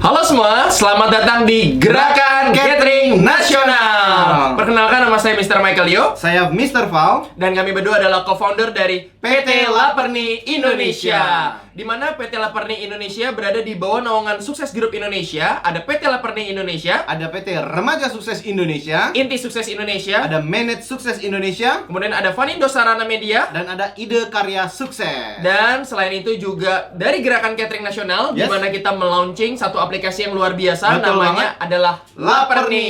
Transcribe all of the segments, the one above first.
Halo semua, selamat datang di Gerakan Catering Nasional. Perkenalkan, nama saya Mr. Michael Yo. Saya Mr. Val. Dan kami berdua adalah co-founder dari PT Laperni Indonesia. Di mana PT Laperni Indonesia berada di bawah naungan Sukses Group Indonesia. Ada PT Laperni Indonesia, Ada PT Remaja Sukses Indonesia, Inti Sukses Indonesia, ada Manage Sukses Indonesia, kemudian ada Fanindo Sarana Media, dan ada Ide Karya Sukses. dan selain itu juga dari Gerakan Catering Nasional, di Yes. mana kita melaunching satu aplikasi yang luar biasa. Betul Namanya adalah Laperni.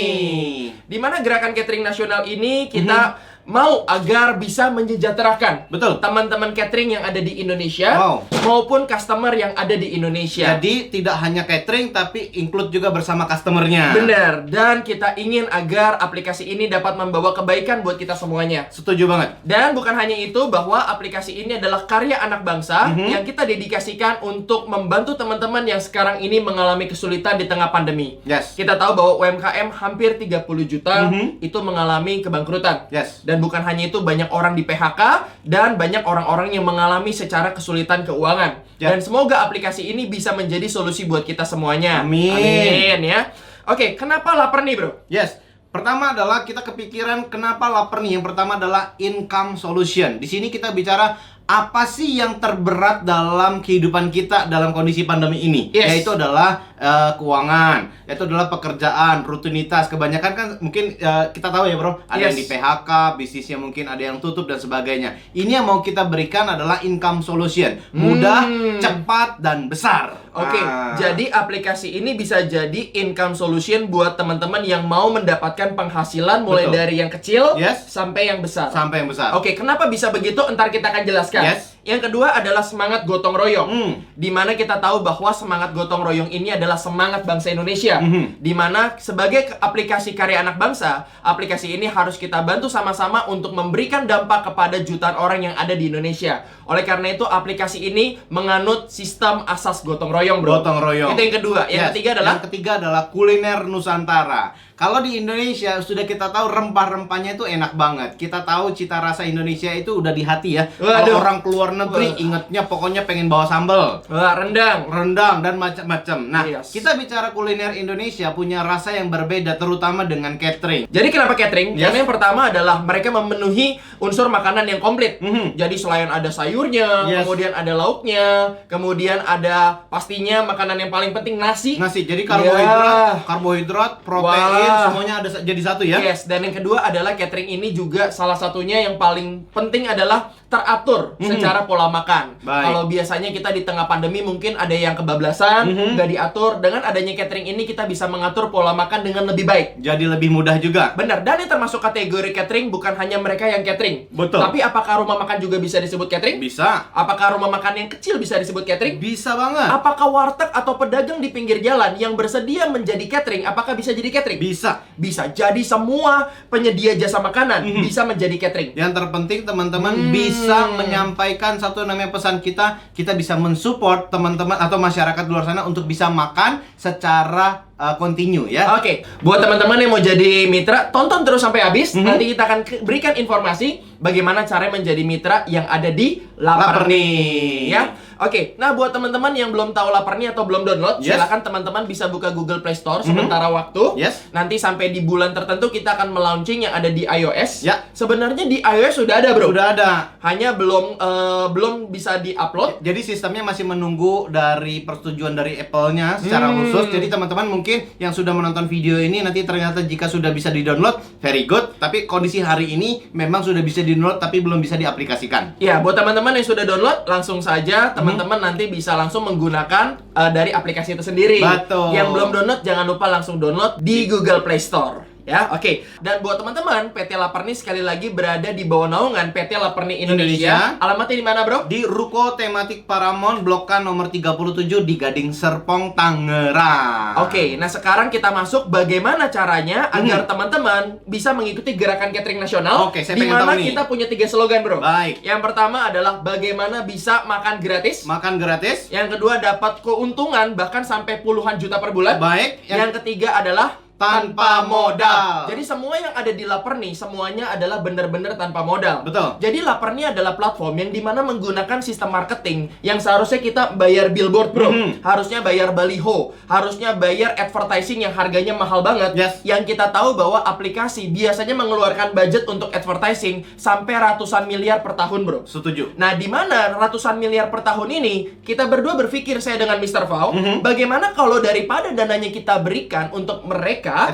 Di mana Gerakan Catering Nasional ini kita mau agar bisa menyejahterakan Betul. teman-teman catering yang ada di Indonesia Wow. maupun customer yang ada di Indonesia. Jadi tidak hanya catering tapi include juga bersama customernya. Benar, dan kita ingin agar aplikasi ini dapat membawa kebaikan buat kita semuanya. Setuju banget. Dan bukan hanya itu, bahwa aplikasi ini adalah karya anak bangsa yang kita dedikasikan untuk membantu teman-teman yang sekarang ini mengalami kesulitan di tengah pandemi. Yes. Kita tahu bahwa UMKM hampir 30 juta itu mengalami kebangkrutan. Yes. Dan bukan hanya itu, banyak orang di PHK dan banyak orang-orang yang mengalami secara kesulitan keuangan. Ya. Dan semoga aplikasi ini bisa menjadi solusi buat kita semuanya. Amin. Amin ya. Oke, kenapa lapar nih, Bro? Yes. Pertama adalah kita kepikiran kenapa lapar nih. Yang pertama adalah income solution. Di sini kita bicara apa sih yang terberat dalam kehidupan kita dalam kondisi pandemi ini? Yes. Yaitu adalah keuangan, yaitu adalah pekerjaan, rutinitas. Kebanyakan kan mungkin kita tahu ya bro, ada Yes. yang di PHK, bisnisnya mungkin ada yang tutup dan sebagainya. Ini yang mau kita berikan adalah income solution, mudah, cepat, dan besar. Oke, jadi aplikasi ini bisa jadi income solution buat teman-teman yang mau mendapatkan penghasilan mulai Betul. dari yang kecil Yes. sampai yang besar. Sampai yang besar. Oke, kenapa bisa begitu? Entar kita akan jelaskan. Yes. Yang kedua adalah semangat gotong royong. Dimana kita tahu bahwa semangat gotong royong ini adalah semangat bangsa Indonesia. Dimana sebagai aplikasi karya anak bangsa, aplikasi ini harus kita bantu sama-sama untuk memberikan dampak kepada jutaan orang yang ada di Indonesia. Oleh karena itu, aplikasi ini menganut sistem asas gotong royong, bro. Gotong royong. Itu yang kedua. Yang Yes. ketiga adalah Yang ketiga adalah kuliner Nusantara. Kalau di Indonesia sudah kita tahu rempah-rempahnya itu enak banget. Kita tahu cita rasa Indonesia itu udah di hati ya. Waduh. Kalau orang keluar negeri Wah. ingetnya pokoknya pengen bawa sambal, rendang. rendang dan macam-macam. Nah, Yes. kita bicara kuliner Indonesia punya rasa yang berbeda terutama dengan catering. Jadi kenapa catering? Yes. Karena yang pertama adalah mereka memenuhi unsur makanan yang komplit. Mhm. Jadi selain ada sayurnya, Yes. kemudian ada lauknya, kemudian ada pastinya makanan yang paling penting, nasi. Nasi, jadi karbohidrat, protein, Wah. semuanya ada jadi satu ya. Yes, dan yang kedua adalah catering ini juga salah satunya yang paling penting adalah teratur secara pola makan. Baik. Kalau biasanya kita di tengah pandemi mungkin ada yang kebablasan, nggak diatur. Dengan adanya catering ini kita bisa mengatur pola makan dengan lebih baik. Jadi lebih mudah juga. Benar, dan yang termasuk kategori catering bukan hanya mereka yang catering. Betul. Tapi apakah rumah makan juga bisa disebut catering? Bisa. Apakah rumah makan yang kecil bisa disebut catering? Bisa banget. Apakah warteg atau pedagang di pinggir jalan yang bersedia menjadi catering, apakah bisa jadi catering? Bisa. Bisa. Jadi semua penyedia jasa makanan bisa menjadi catering. Yang terpenting teman-teman bisa menyampaikan satu namanya pesan kita bisa mensupport teman-teman atau masyarakat di luar sana untuk bisa makan secara continue ya. Oke, buat teman-teman yang mau jadi mitra, tonton terus sampai habis. Nanti kita akan berikan informasi bagaimana cara menjadi mitra yang ada di Laperni. Ya. Oke, nah buat teman-teman yang belum tahu Laperni atau belum download, Yes. silakan teman-teman bisa buka Google Play Store sementara waktu. Yes. Nanti sampai di bulan tertentu kita akan melaunching yang ada di iOS. Ya. Sebenarnya di iOS sudah ada, bro. Sudah ada. Hanya belum bisa diupload. Jadi sistemnya masih menunggu dari persetujuan dari Apple-nya secara khusus. Jadi teman-teman mungkin yang sudah menonton video ini nanti ternyata jika sudah bisa di-download, very good. Tapi kondisi hari ini memang sudah bisa di-download tapi belum bisa diaplikasikan. Ya, buat teman-teman yang sudah download, langsung saja teman-teman nanti bisa langsung menggunakan dari aplikasi itu sendiri. Betul. Yang belum download, jangan lupa langsung download di Google Play Store. Ya, oke. Dan buat teman-teman, PT Laperni sekali lagi berada di bawah naungan PT Laperni Indonesia. Alamatnya di mana, bro? Di Ruko Tematik Paramount Blok K nomor 37 di Gading Serpong, Tangerang. Oke, nah sekarang kita masuk bagaimana caranya agar teman-teman bisa mengikuti gerakan catering nasional. Oke, saya di pengen mana tahu nih. kita punya 3 slogan, bro. Baik. Yang pertama adalah bagaimana bisa makan gratis. Makan gratis. Yang kedua dapat keuntungan bahkan sampai puluhan juta per bulan. Baik. Yang ketiga adalah tanpa modal. Jadi semua yang ada di Lapar nih, semuanya adalah benar-benar tanpa modal. Betul. Jadi Lapar nih adalah platform yang dimana menggunakan sistem marketing yang seharusnya kita bayar billboard, bro. Harusnya bayar baliho, harusnya bayar advertising yang harganya mahal banget. Yes. Yang kita tahu bahwa aplikasi biasanya mengeluarkan budget untuk advertising sampai ratusan miliar per tahun, bro. Setuju. Nah, di mana ratusan miliar per tahun ini, kita berdua berpikir, saya dengan Mr. Fau, bagaimana kalau daripada dananya kita berikan untuk mereka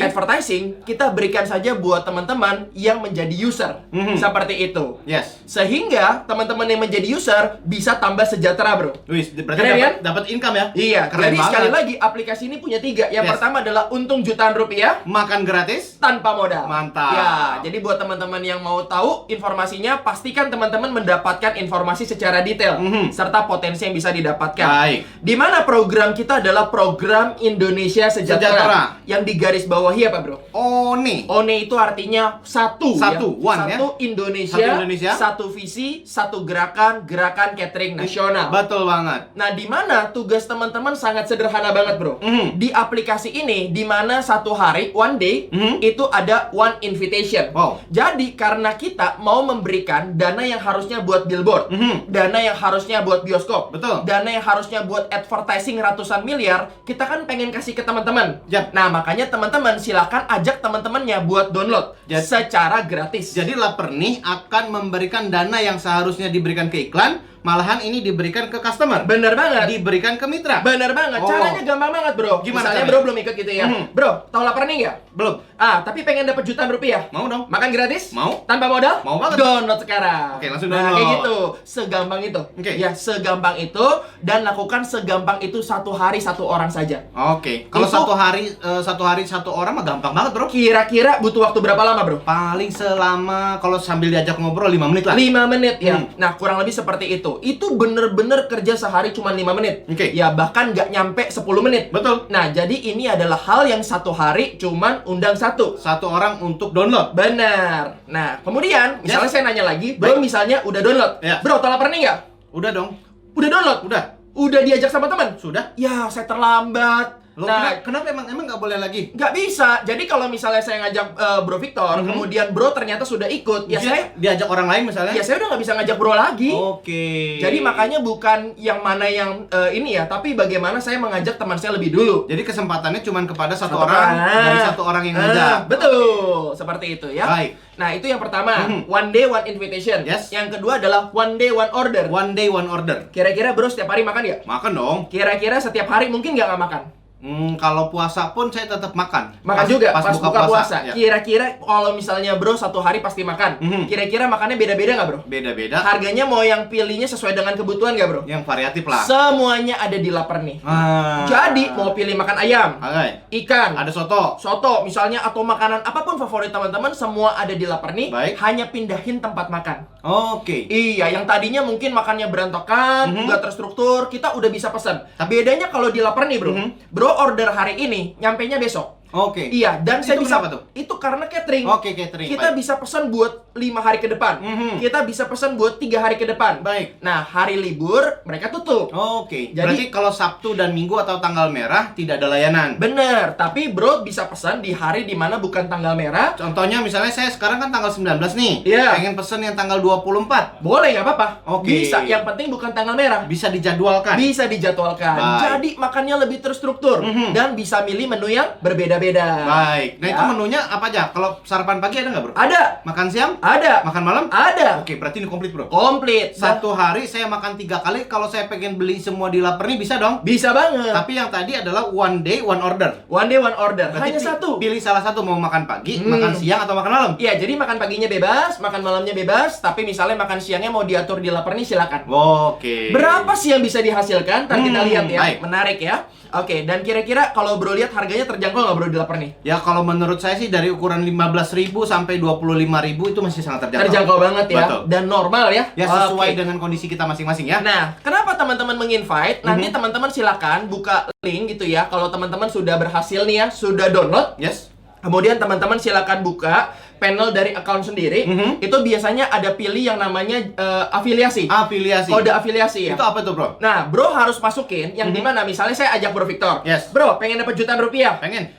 advertising, kita berikan saja buat teman-teman yang menjadi user. Seperti itu. Yes. Sehingga teman-teman yang menjadi user bisa tambah sejahtera, bro. Wis, berarti Keren, kan? dapat income ya? Iya, Keren jadi banget. sekali lagi aplikasi ini punya 3. Yang Yes. pertama adalah untung jutaan rupiah Makan gratis. tanpa modal. Mantap. Ya, jadi buat teman-teman yang mau tahu informasinya, pastikan teman-teman mendapatkan informasi secara detail serta potensi yang bisa didapatkan. Baik. Di mana program kita adalah program Indonesia Sejahtera. Yang digaris bawahi apa, bro? ONE. ONE itu artinya satu, Satu, ya. one, Satu ya. Indonesia, Satu Indonesia. satu visi, satu gerakan catering nasional. Betul banget. Nah, di mana tugas teman-teman sangat sederhana banget, bro. Di aplikasi ini, di mana satu hari, one day, itu ada one invitation. Wow. Jadi, karena kita mau memberikan dana yang harusnya buat billboard, dana yang harusnya buat bioskop, Betul. dana yang harusnya buat advertising ratusan miliar, kita kan pengen kasih ke teman-teman. Yap. Nah, makanya teman-teman silakan ajak teman-temannya buat download secara gratis. Jadi Lapar nih akan memberikan dana yang seharusnya diberikan ke iklan, malahan ini diberikan ke customer. Bener banget. Diberikan ke mitra. Bener banget. Oh. Caranya gampang banget, bro. Gimana Misalnya caranya? bro belum ikut gitu ya. Bro, tahu Lapar nih nggak? Belum. Tapi pengen dapat jutaan rupiah. Mau dong. Makan gratis? Mau. Tanpa modal? Mau banget. Download sekarang. Oke, langsung Nah, download. kayak gitu. Segampang itu. Oke. Ya, segampang itu. Dan lakukan segampang itu satu hari satu orang saja. Oke. Kalau Itu- satu hari satu orang mah gampang banget, Bro. Kira-kira butuh waktu berapa lama, bro? Paling selama kalau sambil diajak ngobrol 5 menit lah. 5 menit ya. Nah, kurang lebih seperti itu. Itu bener-bener kerja sehari cuma 5 menit. Oke. Ya, bahkan nggak nyampe 10 menit. Betul. Nah, jadi ini adalah hal yang satu hari cuman undang satu. Satu orang untuk download. Benar. Nah, kemudian misalnya Yes. saya nanya lagi, bro misalnya udah download. Ya. Bro, tahu Lapar nih nggak? Udah dong. Udah download? Udah. Udah diajak sama teman? Sudah. Ya, saya terlambat. Loh, Nah, kenapa emang nggak boleh lagi? nggak bisa. Jadi kalau misalnya saya ngajak Bro Victor, kemudian Bro ternyata sudah ikut, ya saya diajak orang lain misalnya. udah nggak bisa ngajak Bro lagi. Oke. Jadi makanya bukan yang mana yang ini ya, tapi bagaimana saya mengajak teman saya lebih dulu. Jadi kesempatannya cuma kepada satu Satu orang orang. dari satu orang yang ngajak. Betul, seperti itu ya. Baik. Nah, itu yang pertama, one day one invitation. Yes. Yang kedua adalah one day one order. One day one order. Kira-kira bro setiap hari makan nggak? Makan dong. Kira-kira setiap hari mungkin nggak makan? Kalau puasa pun saya tetap makan. Makan juga pas buka puasa. Ya. Kira-kira kalau misalnya bro satu hari pasti makan. Kira-kira makannya beda-beda nggak bro? Beda-beda. Harganya mau yang pilihnya sesuai dengan kebutuhan nggak bro? Yang variatif lah. Semuanya ada di Lapar nih. Ah. Jadi mau pilih makan ayam, Oke. ikan, Ada soto. soto misalnya, atau makanan apapun favorit teman-teman, semua ada di Lapar nih. Baik. Hanya pindahin tempat makan. Oke. Iya, yang tadinya mungkin makannya berantakan, nggak terstruktur, kita udah bisa pesan. Bedanya kalau di Lapar nih bro, bro order hari ini, nyampenya besok. Oke. Iya, dan saya Itu bisa kenapa tuh? itu karena catering. Oke, catering. Kita Baik. bisa pesan buat 5 hari ke depan. Kita bisa pesan buat 3 hari ke depan. Baik. Nah, hari libur mereka tutup. Oke. Jadi- Berarti kalau Sabtu dan Minggu atau tanggal merah tidak ada layanan. Bener, tapi bro bisa pesan di hari dimana bukan tanggal merah. Contohnya misalnya saya sekarang kan tanggal 19 nih. Iya. Pengen pesen yang tanggal 24. Boleh, nggak apa-apa. Oke. Bisa, yang penting bukan tanggal merah. Bisa dijadwalkan. Bisa dijadwalkan. Baik. Jadi makannya lebih terstruktur dan bisa milih menu yang berbeda-beda. Baik. Nah, Ya. itu menunya apa aja? Kalau sarapan pagi ada nggak, Bro? Ada, Makan siang? ada, Makan malam? ada. Oke, berarti ini komplit, Bro. Komplit. Satu hari saya makan 3 kali. Kalau saya pengen beli semua di Lapar nih bisa dong. Bisa banget. Tapi yang tadi adalah one day one order. One day one order. Berarti Hanya satu. Pilih salah satu, mau makan pagi, makan siang atau makan malam. Iya, jadi makan paginya bebas, makan malamnya bebas, tapi misalnya makan siangnya mau diatur di Lapar nih silakan. Oke. Berapa sih yang bisa dihasilkan? Ntar kita lihat ya. baik. Menarik ya. Oke, dan kira-kira kalau bro lihat harganya terjangkau nggak bro di Lapar nih? Ya kalau menurut saya sih dari ukuran 15.000 sampai 25.000 itu masih sangat terjangkau. Terjangkau banget ya. Betul. Dan normal ya. Ya sesuai Oke. dengan kondisi kita masing-masing ya. Nah, kenapa teman-teman menginvite? Nanti teman-teman silakan buka link gitu ya. Kalau teman-teman sudah berhasil nih ya, sudah download. Yes. Kemudian teman-teman silakan buka panel dari account sendiri, itu biasanya ada pilih yang namanya afiliasi. Afiliasi. Kode afiliasi ya. Itu apa tuh, Bro? Nah, bro harus masukin yang dimana misalnya saya ajak Bro Victor. Yes. Bro, pengen dapat jutaan rupiah. Pengen.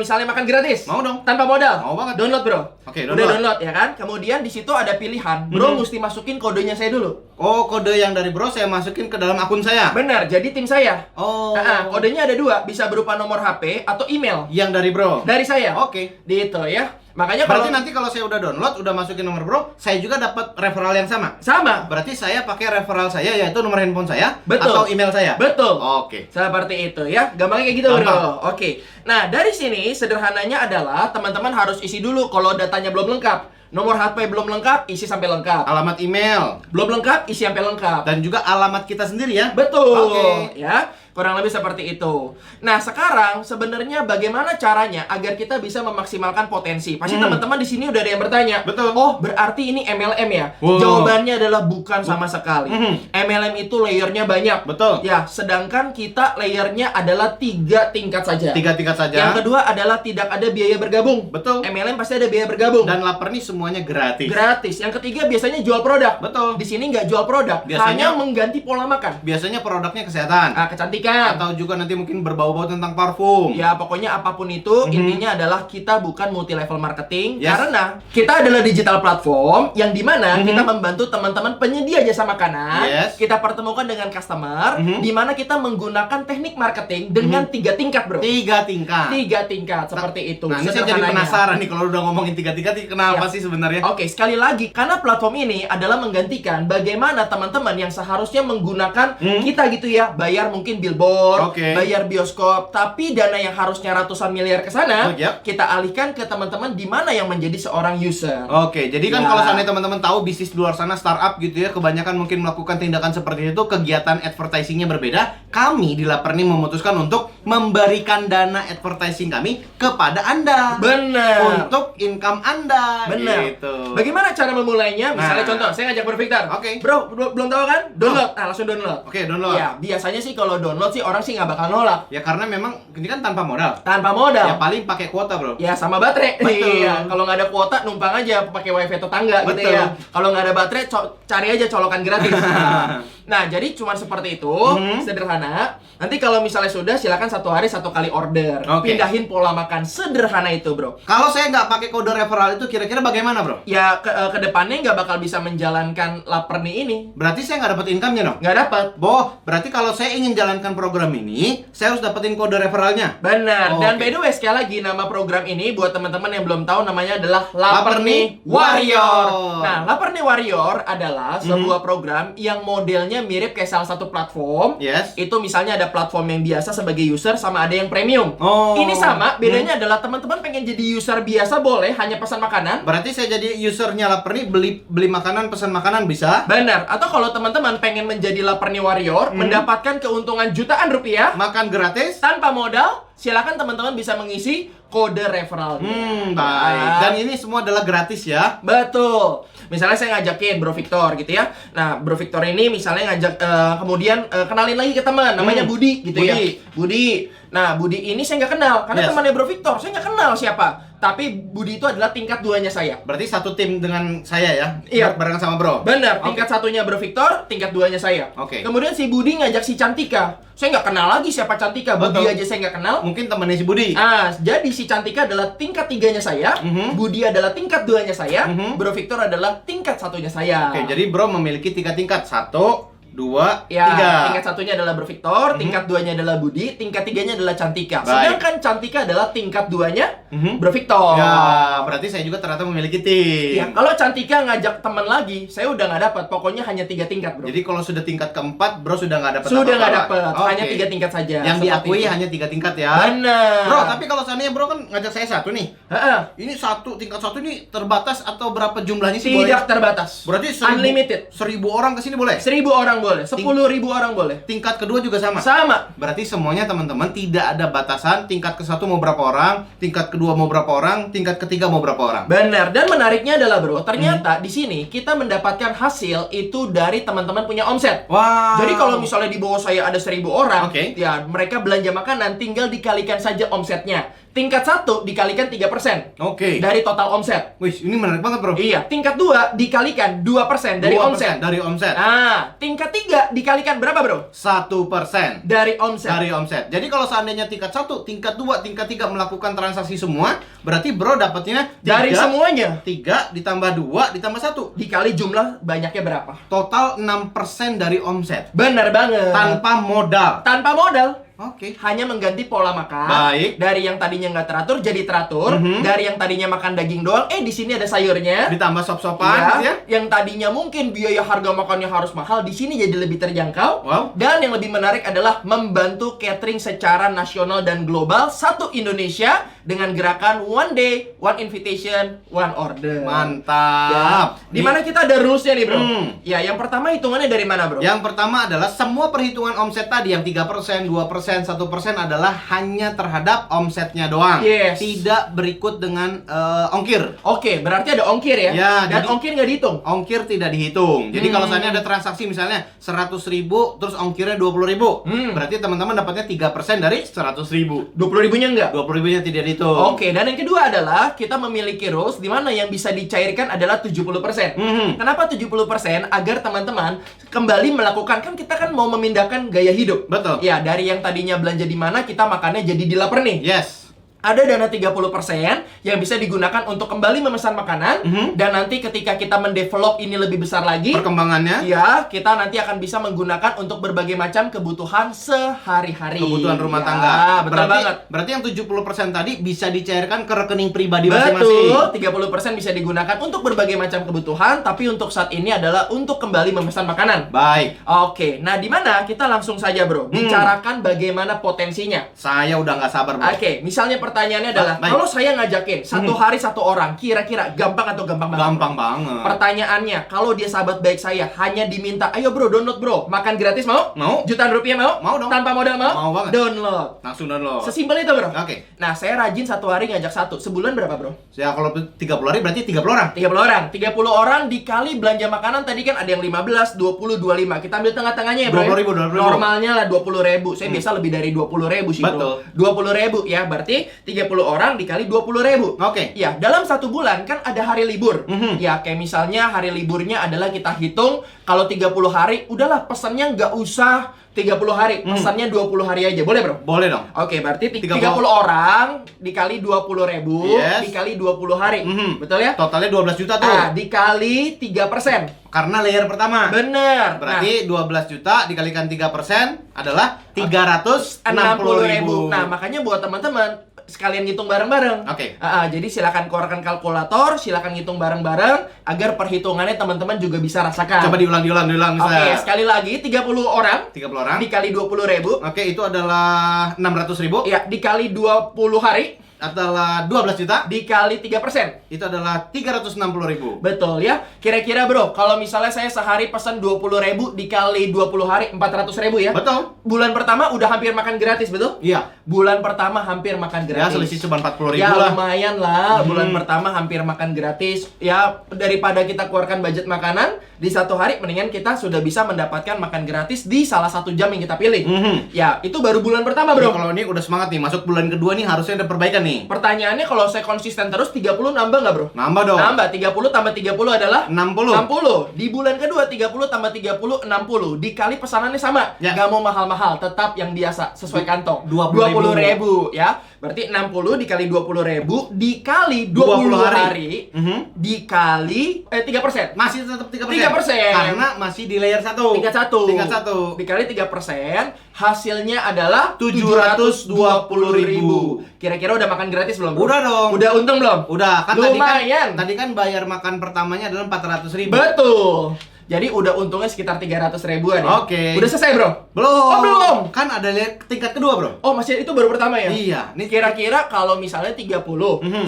Misalnya makan gratis. Mau dong. Tanpa modal. Mau banget. Download, Bro. Oke, Udah download. download ya kan? Kemudian di situ ada pilihan. Bro mesti masukin kodenya saya dulu. Oh, kode yang dari Bro saya masukin ke dalam akun saya. Benar, jadi tim saya. Oh. Kodenya ada 2, bisa berupa nomor HP atau email. Yang dari Bro. Dari saya. Oke. Di itu ya. Makanya kalau Berarti nanti kalau saya udah download, udah masukin nomor Bro, saya juga dapat referral yang sama. sama. Berarti saya pakai referral saya yaitu nomor handphone saya Betul. atau email saya. Betul. Oke. Seperti itu ya. Gampangnya kayak gitu, Bro. Gampang. Oke. Nah, dari sini sederhananya adalah teman-teman harus isi dulu kalau datanya belum lengkap. Nomor HP belum lengkap, isi sampai lengkap. Alamat email Belum lengkap, isi sampai lengkap. dan juga alamat kita sendiri ya. Betul. Oke. Ya, kurang lebih seperti itu. Nah, sekarang sebenarnya bagaimana caranya agar kita bisa memaksimalkan potensi? Pasti teman-teman di sini udah ada yang bertanya. Betul. Oh, berarti ini MLM ya? Wow. Jawabannya adalah bukan sama sekali. MLM itu layernya banyak. Betul. Ya, sedangkan kita layernya adalah 3 tingkat saja. 3 tingkat saja. Yang kedua adalah tidak ada biaya bergabung. Betul. MLM pasti ada biaya bergabung. Dan lapar nih semuanya gratis. Gratis. Yang ketiga biasanya jual produk. Betul. Di sini nggak jual produk, Biasanya- hanya mengganti pola makan. Biasanya produknya kesehatan. Kecantikan. Atau juga nanti mungkin berbau-bau tentang parfum. Ya, pokoknya apapun itu, intinya adalah kita bukan multi level marketing. Yes. Karena kita adalah digital platform yang dimana kita membantu teman-teman penyedia jasa makanan. Yes. Kita pertemukan dengan customer, dimana kita menggunakan teknik marketing dengan 3 tingkat, Bro. 3 tingkat. 3 tingkat, seperti itu. Nah, ini saya jadi sederhananya. penasaran nih kalau udah ngomongin 3 tingkat ini kenapa Ya. sih sebenarnya? Oke, sekali lagi, karena platform ini adalah menggantikan bagaimana teman-teman yang seharusnya menggunakan kita gitu ya, bayar mungkin billboard, Oke. bayar bioskop, tapi dana yang harusnya ratusan miliar ke sana, Oh, yap. kita alihkan ke teman-teman di mana yang menjadi seorang user. Oke, jadi kan Ya. kalau seandainya teman-teman tahu bisnis di luar sana startup gitu ya, kebanyakan mungkin melakukan tindakan seperti itu, kegiatan advertisingnya berbeda. Kami di Laperni memutuskan untuk memberikan dana advertising kami kepada Anda. Benar. Untuk income Anda. Benar. Gitu. Bagaimana cara memulainya? Misalnya Nah. contoh, saya ngajak Bro Victor. Oke. Bro, belum tahu kan? Download. Nah, langsung download. Oke, download. Ya, biasanya sih kalau download sih orang sih nggak bakal nolak. Ya karena memang ini kan tanpa modal. Tanpa modal. Ya paling pakai kuota, Bro. Ya sama baterai. Betul. Iya, kalau nggak ada kuota numpang aja pakai wifi tetangga gitu Betul. ya. Kalau nggak ada baterai cari aja colokan gratis. Nah, jadi cuman seperti itu, sederhana. Nanti kalau misalnya sudah silakan 1 hari 1 kali order. Oke. Pindahin pola makan sederhana itu, Bro. Kalau saya nggak pakai kode referral itu kira-kira bagaimana, Bro? Ya ke depannya nggak bakal bisa menjalankan Laperni ini. Berarti saya nggak dapat income-nya dong? Nggak dapat. Berarti kalau saya ingin jalankan program ini, saya harus dapetin kode referralnya. Benar. Dan Oke. by the way sekali lagi nama program ini buat teman-teman yang belum tahu namanya adalah Laperni Laperni Warrior. Warrior. Nah, Laperni Warrior adalah sebuah program yang modelnya mirip kayak salah satu platform. Yes. Itu misalnya ada platform yang biasa sebagai user sama ada yang premium. Oh. Ini sama, bedanya adalah teman-teman pengen jadi user biasa boleh hanya pesan makanan. Berarti saya jadi usernya Laperni, beli makanan, pesan makanan bisa. Benar. Atau kalau teman-teman pengen menjadi Laperni Warrior, mendapatkan keuntungan jutaan rupiah Makan gratis. tanpa modal, silakan teman-teman bisa mengisi kode referralnya. Baik. Dan ini semua adalah gratis ya. Betul. Misalnya saya ngajakin Bro Victor gitu ya. Nah, Bro Victor ini misalnya ngajak kemudian kenalin lagi ke teman namanya Budi gitu ya. Budi. Budi. Nah, Budi ini saya nggak kenal karena Yes. temannya Bro Victor. Saya nggak kenal siapa. Tapi Budi itu adalah tingkat 2-nya saya. Berarti satu tim dengan saya ya. Iya. Barengan sama Bro. Benar, Oke. tingkat 1-nya Bro Victor, tingkat 2-nya saya. Oke. Kemudian si Budi ngajak si Cantika. Saya nggak kenal lagi siapa Cantika. Budi Betul. aja saya nggak kenal. Mungkin temannya si Budi. Jadi si Cantika adalah tingkat 3-nya saya, Budi adalah tingkat 2-nya saya, Bro Victor adalah tingkat 1-nya saya. Oke, jadi Bro memiliki 3 tingkat. 1, 2, Ya, 3. tingkat 1-nya adalah Bro Victor, tingkat 2-nya adalah Budi, tingkat 3-nya adalah Cantika. Baik. Sedangkan Cantika adalah tingkat 2-nya Bro Victor. Ya, berarti saya juga ternyata memiliki tim. Ya, kalau Cantika ngajak teman lagi, saya udah nggak dapat. Pokoknya hanya 3 tingkat, Bro. Jadi kalau sudah tingkat keempat, Bro sudah nggak dapat Sudah apa-apa nggak lah. dapat, Oke. hanya 3 tingkat saja. Yang Seperti diakui itu. hanya 3 tingkat ya. Benar. Bro, tapi kalau seandainya Bro kan ngajak saya satu nih. Heeh. Ini tingkat satu ini terbatas atau berapa jumlahnya sih boleh? Tidak terbatas. Berarti Unlimited. 1000 orang kesini boleh? 1000 orang boleh, 10.000 orang boleh. Tingkat kedua juga sama. Sama. Berarti semuanya teman-teman tidak ada batasan. Tingkat ke-1 mau berapa orang, tingkat kedua mau berapa orang, tingkat ketiga mau berapa orang. Benar. Dan menariknya adalah bro, ternyata di sini kita mendapatkan hasil itu dari teman-teman punya omset. Wow. Jadi kalau misalnya di bawah saya ada 1.000 orang, Oke. ya mereka belanja makanan tinggal dikalikan saja omsetnya. Tingkat 1 dikalikan 3% Oke. dari total omset. Wih, ini menarik banget, Bro. Iya, tingkat 2 dikalikan 2% dari 2% omset. dari omset. Nah, tingkat 3 dikalikan berapa, bro? 1% Dari omset. dari omset. Jadi kalau seandainya tingkat 1, tingkat 2, tingkat 3 melakukan transaksi semua, berarti Bro dapatnya Dari semuanya 3 ditambah 2 ditambah 1. dikali jumlah banyaknya berapa? Total 6% dari omset. Benar banget. Tanpa modal. Tanpa modal. Oke. Hanya mengganti pola makan. Baik. Dari yang tadinya nggak teratur jadi teratur. Dari yang tadinya makan daging doang, di sini ada sayurnya. Ditambah sop-sopan gitu ya. Yang tadinya mungkin biaya harga makannya harus mahal, di sini jadi lebih terjangkau. Wow. Dan yang lebih menarik adalah membantu catering secara nasional dan global satu Indonesia dengan gerakan one day, one invitation, one order. Mantap. Ya. Dimana kita ada rules-nya nih, bro. Hmm. Ya, yang pertama hitungannya dari mana, bro? Yang pertama adalah semua perhitungan omset tadi yang 3%, 2%, 1% adalah hanya terhadap omsetnya doang. Yes. Tidak berikut dengan ongkir. Oke, berarti ada ongkir ya? Ya, Dan jadi- ongkir nggak dihitung? Ongkir tidak dihitung. Jadi kalau misalnya ada transaksi misalnya 100.000 terus ongkirnya 20.000, berarti teman-teman dapatnya 3% dari 100.000. 20.000-nya enggak? 20.000-nya tidak dihitung. Oke, dan yang kedua adalah kita memiliki rules di mana yang bisa dicairkan adalah 70%. Kenapa 70%? Agar teman-teman kembali melakukan, kan kita kan mau memindahkan gaya hidup. Betul. Ya, dari yang tadinya belanja di mana, kita makannya jadi di lapar nih. Yes. Ada dana 30% yang bisa digunakan untuk kembali memesan makanan. Dan nanti ketika kita mendevelop ini lebih besar lagi, Perkembangannya ya, kita nanti akan bisa menggunakan untuk berbagai macam kebutuhan sehari-hari. kebutuhan rumah Ya, tangga. betul banget. Berarti yang 70% tadi bisa dicairkan ke rekening pribadi masing-masing. Betul, 30% bisa digunakan untuk berbagai macam kebutuhan, tapi untuk saat ini adalah untuk kembali memesan makanan. Baik. Oke, nah di mana kita langsung saja, bro, bicarakan bagaimana potensinya. Saya udah nggak sabar, Bro. Oke, misalnya pertanyaannya adalah, Baik. kalau saya ngajakin satu hari satu orang, kira-kira gampang atau gampang banget? Gampang banget. Pertanyaannya, kalau dia sahabat baik saya, hanya diminta, ayo bro, download bro, makan gratis mau? Mau. Jutaan rupiah mau? Mau dong. Tanpa modal mau? Mau banget. Download. Langsung download. Sesimpel itu bro. Oke. Nah, saya rajin satu hari ngajak satu. Sebulan berapa bro? Ya kalau 30 hari berarti 30 orang. 30 orang. 30 orang dikali belanja makanan tadi kan ada yang 15, 20, 25. Kita ambil tengah-tengahnya ya bro. 20.000, 20.000. Normalnya lah 20.000. Saya biasa lebih dari 20.000 sih bro. Betul. 20.000 ya. Berarti 30 orang dikali 20.000. Oke. Ya, dalam satu bulan kan ada hari libur. Ya, kayak misalnya hari liburnya adalah kita hitung kalau 30 hari, udahlah pesannya nggak usah 30 hari, pesannya 20 hari aja. Boleh bro? Boleh dong. Oke, berarti 30 30 orang dikali 20.000 Yes. dikali 20 hari. Betul ya? Totalnya 12 juta tuh. Nah, dikali 3%. Karena layer pertama. Bener. Berarti 12 juta dikalikan 3% adalah 360.000. 60.000. Nah, makanya buat teman-teman sekalian ngitung bareng-bareng. Oke. Jadi silakan keluarkan kalkulator, silakan ngitung bareng-bareng agar perhitungannya teman-teman juga bisa rasakan. Coba diulang Oke, sekali lagi 30 orang 30 orang. dikali 20.000. Oke, itu adalah 600.000. Ya, dikali 20 hari Adalah 12 juta. dikali 3%. Itu adalah 360.000. Betul ya. Kira-kira bro, kalau misalnya saya sehari pesan 20.000 dikali 20 hari 400.000 ya. Betul. Bulan pertama udah hampir makan gratis, betul? Iya. Bulan pertama hampir makan Ya gratis. selisih cuma 40.000 Ya lah. lumayan lah, bulan pertama hampir makan gratis. Ya daripada kita keluarkan budget makanan di satu hari, mendingan kita sudah bisa mendapatkan makan gratis di salah satu jam yang kita pilih. Ya itu baru bulan pertama Jadi bro. kalau ini udah semangat nih, masuk bulan kedua nih harusnya ada perbaikan nih. Pertanyaannya kalau saya konsisten terus 30 nambah nggak bro? Nambah dong. Nambah, 30 tambah 30 adalah 60. 60. Di bulan kedua 30 tambah 30 60. Dikali pesanannya sama. Ya. Nggak mau mahal-mahal, tetap yang biasa sesuai kantong. 20.000. Ya. Berarti 60 dikali 20.000 dikali 20 hari, dikali 3%. Masih tetap 3%. 3%. Karena masih di layer 1. Tingkat 1. Tingkat 1. Dikali 3%, hasilnya adalah 720.000. Kira-kira udah makan gratis belum? Bro? Udah dong. Udah untung belum? Udah kan Lumayan. tadi kan bayar makan pertamanya adalah 400.000. Betul. Jadi udah untungnya sekitar 300 ribuan ya. Oke. Udah selesai bro? Belum. Oh belum? Kan ada lihat tingkat kedua, bro. Oh masih itu baru pertama ya? Iya. Nih kira-kira kalau misalnya 30,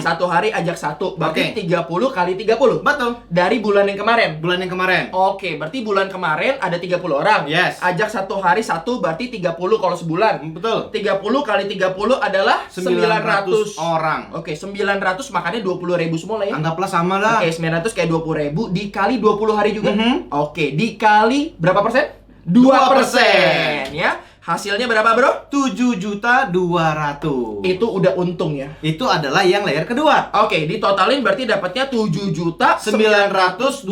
satu hari ajak satu, berarti 30 kali 30. Betul. Dari bulan yang kemarin. Bulan yang kemarin. Oke, berarti bulan kemarin ada 30 orang. Yes. Ajak satu hari satu, berarti 30 kalau sebulan. Betul. 30 kali 30 adalah 900 orang. Oke, 900 makanya 20 ribu semua lah ya. Anggaplah sama lah. Oke, 900 kayak 20 ribu dikali 20 hari juga. Oke, dikali berapa persen? 2% ya. Hasilnya berapa bro? 7.200.000. Itu udah untung ya. Itu adalah yang layer kedua. Oke, ditotalin berarti dapatnya 7.920.000.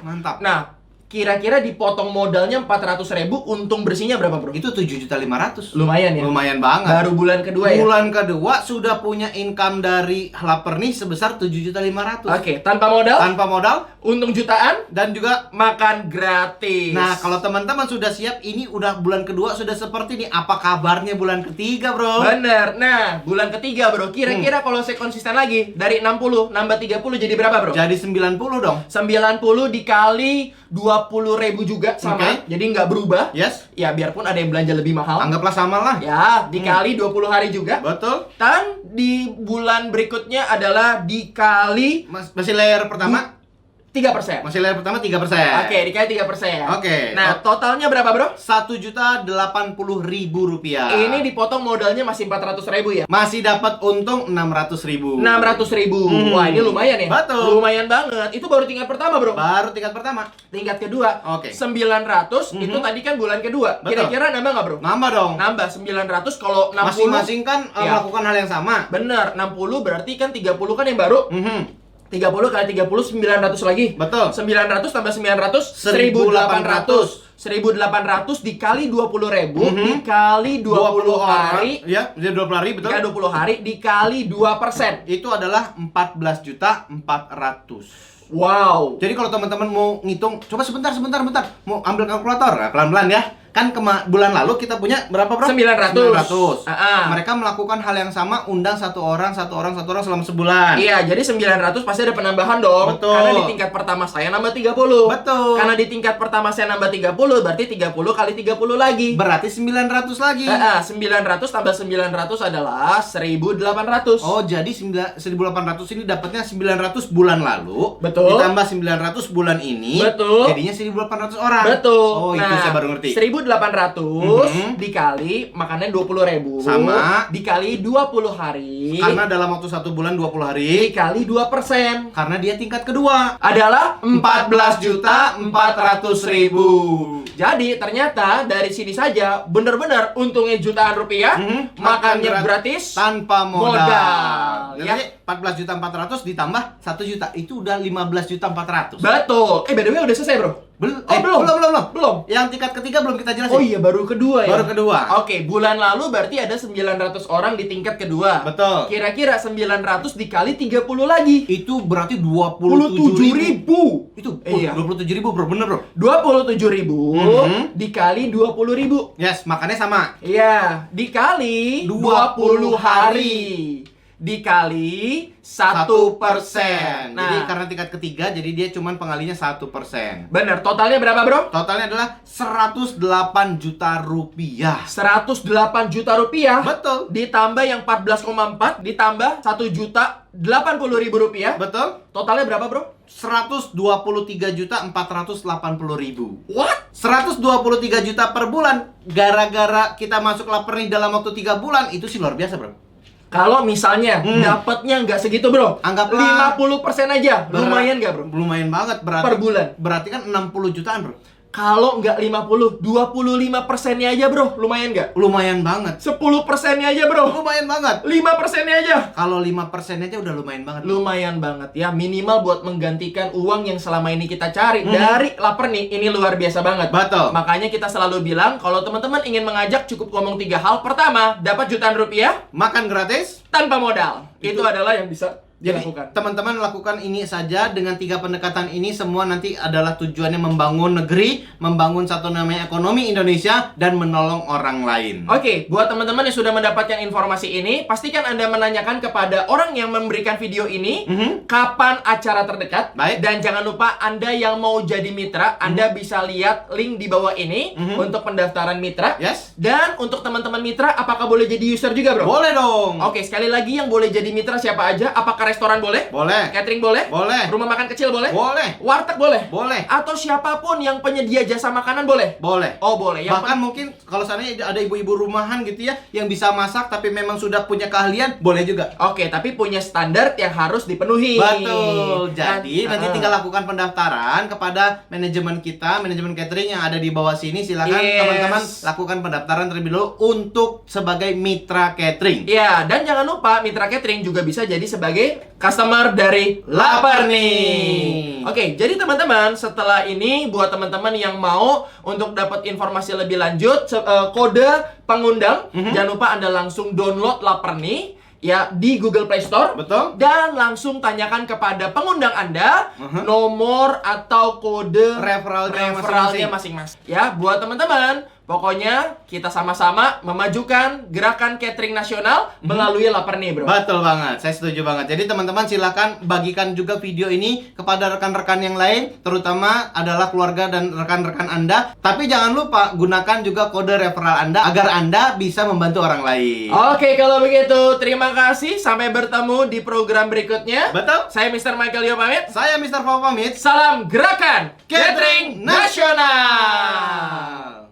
Mantap. Nah, kira-kira dipotong modalnya 400.000, untung bersihnya berapa bro? Itu 7.500.000. Lumayan ya. Lumayan banget. Baru bulan kedua ya. Bulan kedua sudah punya income dari lapar nih sebesar 7.500.000. Oke, tanpa modal, Tanpa modal untung jutaan, dan juga makan gratis. nah, kalau teman-teman sudah siap, ini udah bulan kedua sudah seperti ini. Apa kabarnya bulan ketiga, bro? bener. Nah, bulan ketiga bro, kira-kira kalau saya konsisten lagi dari 60 nambah 30 jadi berapa bro? Jadi 90 dong. 90 dikali 20.000 juga sama. Oke. Jadi nggak berubah. Yes. Ya biarpun ada yang belanja lebih mahal. Anggaplah sama lah. Ya, dikali 20 hari juga. Betul. Dan di bulan berikutnya adalah dikali Masih layer pertama. 3%. Masih layer pertama 3%. Oke, dikali 3%. Oke. Nah, totalnya berapa, bro? 1.080.000 rupiah. Ini dipotong modalnya masih 400.000 ya? Masih dapat untung 600.000. 600.000. Wah, ini lumayan ya? Betul. Lumayan banget. Itu baru tingkat pertama, bro. Baru tingkat pertama. Tingkat kedua. Oke. 900 itu tadi kan bulan kedua. Betul. Kira-kira nambah nggak, bro? Nambah dong. Nambah 900 kalau 60. Masing-masing kan Iya. melakukan hal yang sama. Bener, 60 berarti kan 30 kan yang baru. 30 kali 30 900 lagi. Betul. 900 tambah 900 1800. 1800 dikali 20.000 dikali 20 hari. Ya, jadi 20 hari betul. Dikali 20 hari dikali 2%. Itu adalah 14.400.000. Wow. Jadi kalau teman-teman mau ngitung, coba sebentar. Mau ambil kalkulator, nah, pelan-pelan ya. Kan bulan lalu kita punya berapa, bro? 900. Mereka melakukan hal yang sama, undang satu orang selama sebulan. Iya, jadi 900 pasti ada penambahan dong. Betul. Karena di tingkat pertama saya nambah 30. Betul. Karena di tingkat pertama saya nambah 30, berarti 30 kali 30 lagi. Berarti 900 lagi. 900 tambah 900 adalah 1800. Oh, jadi 1.800 ini dapatnya 900 bulan lalu. Betul. Ditambah 900 bulan ini. Betul. Jadinya 1.800 orang. Betul. Oh, itu saya baru ngerti. 1.800 dikali makannya 20.000 Sama. dikali 20 hari Karena dalam waktu 1 bulan 20 hari. dikali 2% Karena dia tingkat kedua. adalah 14.400.000. Jadi ternyata dari sini saja bener-bener untungnya jutaan rupiah, makannya gratis tanpa modal. Ya. Jadi 14.400.000 ditambah 1 juta, itu udah 15.400.000. Betul. By the way udah selesai bro? Belum. Belum. Yang tingkat ketiga belum kita jelasin. Oh iya, baru kedua ya? Baru kedua. Oke, bulan lalu berarti ada 900 orang di tingkat kedua. Betul. Kira-kira 900 dikali 30 lagi. Itu berarti 27.000. Itu Iya. 27.000, bro, bener, bro. 27.000 dikali 20.000. Yes, makannya sama. Iya, dikali 20 hari. Dikali 1%. Jadi karena tingkat ketiga, jadi dia cuman pengalinya 1%. Bener, totalnya berapa bro? Totalnya adalah 108 juta rupiah. 108 juta rupiah. Betul. Ditambah yang 14,4 ditambah 1.080.000 rupiah. Betul. Totalnya berapa bro? 123.480.000. What? 123 juta per bulan. Gara-gara kita masuk lapar nih dalam waktu 3 bulan, itu sih luar biasa, bro. Kalau misalnya dapatnya nggak segitu bro, Anggaplah 50% aja, lumayan nggak bro? Lumayan banget, berarti Per bulan. Berarti kan 60 jutaan, bro. Kalau nggak 50, 25%-nya aja bro, lumayan nggak? Lumayan banget. 10%-nya aja bro, Lumayan banget. 5%-nya aja. Kalau 5% aja udah lumayan banget. Lumayan banget ya, minimal buat menggantikan uang yang selama ini kita cari dari lapar nih, ini luar biasa banget. Betul. Makanya kita selalu bilang, kalau teman-teman ingin mengajak cukup ngomong 3 hal. Pertama, dapat jutaan rupiah Makan gratis. tanpa modal. Itu adalah yang bisa Jadi dilakukan. teman-teman lakukan ini saja dengan 3 pendekatan ini, semua nanti adalah tujuannya membangun negeri, membangun satu namanya ekonomi Indonesia, dan menolong orang lain. Oke, buat teman-teman yang sudah mendapatkan informasi ini, pastikan Anda menanyakan kepada orang yang memberikan video ini kapan acara terdekat. Baik. Dan jangan lupa Anda yang mau jadi mitra, Anda bisa lihat link di bawah ini untuk pendaftaran mitra. Yes. Dan untuk teman-teman mitra, apakah boleh jadi user juga, bro? Boleh dong. Oke, sekali lagi yang boleh jadi mitra siapa aja? Apakah restoran boleh? Boleh. Catering boleh? Boleh. Rumah makan kecil boleh? Boleh. Warteg boleh? Boleh. Atau siapapun yang penyedia jasa makanan boleh? Boleh. Oh, boleh. Yang Bahkan mungkin kalau seandainya ada ibu-ibu rumahan gitu ya yang bisa masak tapi memang sudah punya keahlian, boleh juga. Oke, tapi punya standar yang harus dipenuhi. Betul. Jadi nanti Ah. tinggal lakukan pendaftaran kepada manajemen kita, manajemen catering yang ada di bawah sini. Silakan Yes. teman-teman lakukan pendaftaran terlebih dulu untuk sebagai mitra catering. Ya, dan jangan lupa mitra catering juga bisa jadi sebagai customer dari Lapar nih. Oke, jadi teman-teman, setelah ini buat teman-teman yang mau untuk dapat informasi lebih lanjut, kode pengundang, jangan lupa Anda langsung download Lapar nih ya di Google Play Store. Betul. Dan langsung tanyakan kepada pengundang Anda nomor atau kode Referralnya masing-masing. Ya, buat teman-teman, pokoknya kita sama-sama memajukan gerakan catering nasional melalui Lapar nih, bro. Betul banget, saya setuju banget. Jadi teman-teman silakan bagikan juga video ini kepada rekan-rekan yang lain, terutama adalah keluarga dan rekan-rekan Anda. Tapi jangan lupa gunakan juga kode referral Anda agar Anda bisa membantu orang lain. Oke, kalau begitu terima kasih. Sampai bertemu di program berikutnya. Betul. Saya Mr. Michael Yo pamit. Saya Mr. Fau pamit. Salam gerakan Catering catering nasional.